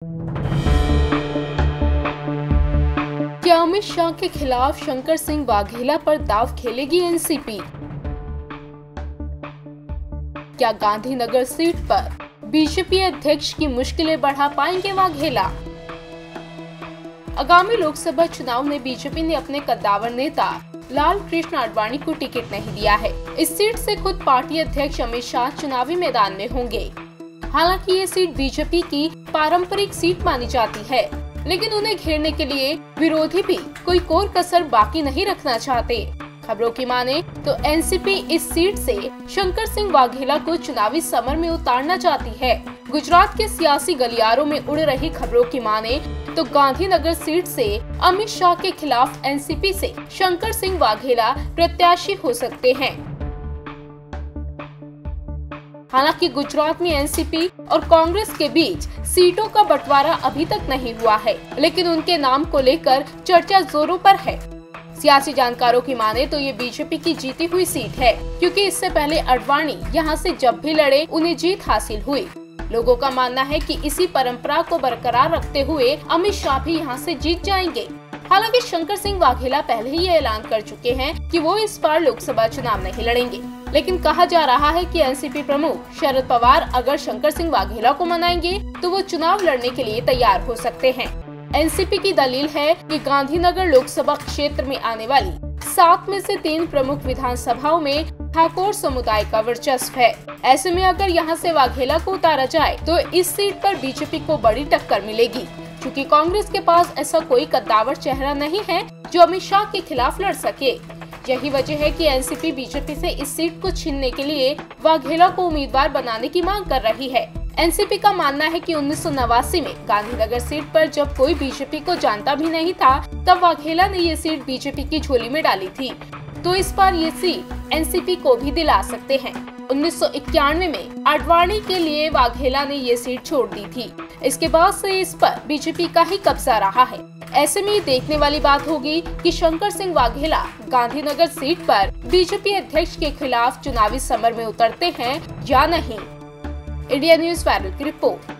क्या अमित शाह के खिलाफ शंकर सिंह वाघेला पर दांव खेलेगी एनसीपी? क्या गांधीनगर सीट पर बीजेपी अध्यक्ष की मुश्किलें बढ़ा पाएंगे वाघेला? आगामी लोकसभा चुनाव में बीजेपी ने अपने कद्दावर नेता लाल कृष्ण आडवाणी को टिकट नहीं दिया है। इस सीट से खुद पार्टी अध्यक्ष अमित शाह चुनावी मैदान में होंगे। हालांकि ये सीट बीजेपी की पारंपरिक सीट मानी जाती है, लेकिन उन्हें घेरने के लिए विरोधी भी कोई कोर कसर बाकी नहीं रखना चाहते। खबरों की माने तो एनसीपी इस सीट से शंकर सिंह वाघेला को चुनावी समर में उतारना चाहती है। गुजरात के सियासी गलियारों में उड़ रही खबरों की माने तो गांधीनगर सीट से अमित शाह के खिलाफ एनसीपी से शंकर सिंह वाघेला प्रत्याशी हो सकते हैं। हालांकि गुजरात में एनसीपी और कांग्रेस के बीच सीटों का बंटवारा अभी तक नहीं हुआ है, लेकिन उनके नाम को लेकर चर्चा जोरों पर है। सियासी जानकारों की माने तो ये बीजेपी की जीती हुई सीट है, क्योंकि इससे पहले आडवाणी यहाँ से जब भी लड़े उन्हें जीत हासिल हुई। लोगों का मानना है कि इसी परंपरा को बरकरार रखते हुए अमित शाह भी यहाँ से जीत जाएंगे। हालांकि शंकर सिंह वाघेला पहले ही ऐलान कर चुके हैं कि वो इस बार लोकसभा चुनाव नहीं लड़ेंगे, लेकिन कहा जा रहा है कि एनसीपी प्रमुख शरद पवार अगर शंकर सिंह वाघेला को मनाएंगे तो वो चुनाव लड़ने के लिए तैयार हो सकते हैं। एनसीपी की दलील है कि गांधीनगर लोकसभा क्षेत्र में आने वाली 7 में से 3 प्रमुख विधानसभाओं में ठाकुर समुदाय का वर्चस्व है। ऐसे में अगर यहां से वाघेला को उतारा जाए तो इस सीट पर बीजेपी को बड़ी टक्कर मिलेगी, क्योंकि कांग्रेस के पास ऐसा कोई कद्दावर चेहरा नहीं है जो अमित शाह के खिलाफ लड़ सके। यही वजह है कि एनसीपी बीजेपी से इस सीट को छीनने के लिए वाघेला को उम्मीदवार बनाने की मांग कर रही है। एनसीपी का मानना है कि 1989 में गांधीनगर सीट पर जब कोई बीजेपी को जानता भी नहीं था, तब वाघेला ने ये सीट बीजेपी की झोली में डाली थी, तो इस बार ये सीट एनसीपी को भी दिला सकते हैं। 1991 में आडवाणी के लिए वाघेला ने ये सीट छोड़ दी थी। इसके बाद से इस पर बीजेपी का ही कब्जा रहा है। ऐसे में देखने वाली बात होगी कि शंकर सिंह वाघेला गांधीनगर सीट पर बीजेपी अध्यक्ष के खिलाफ चुनावी समर में उतरते हैं या नहीं। इंडिया न्यूज़ वायरल की रिपोर्ट।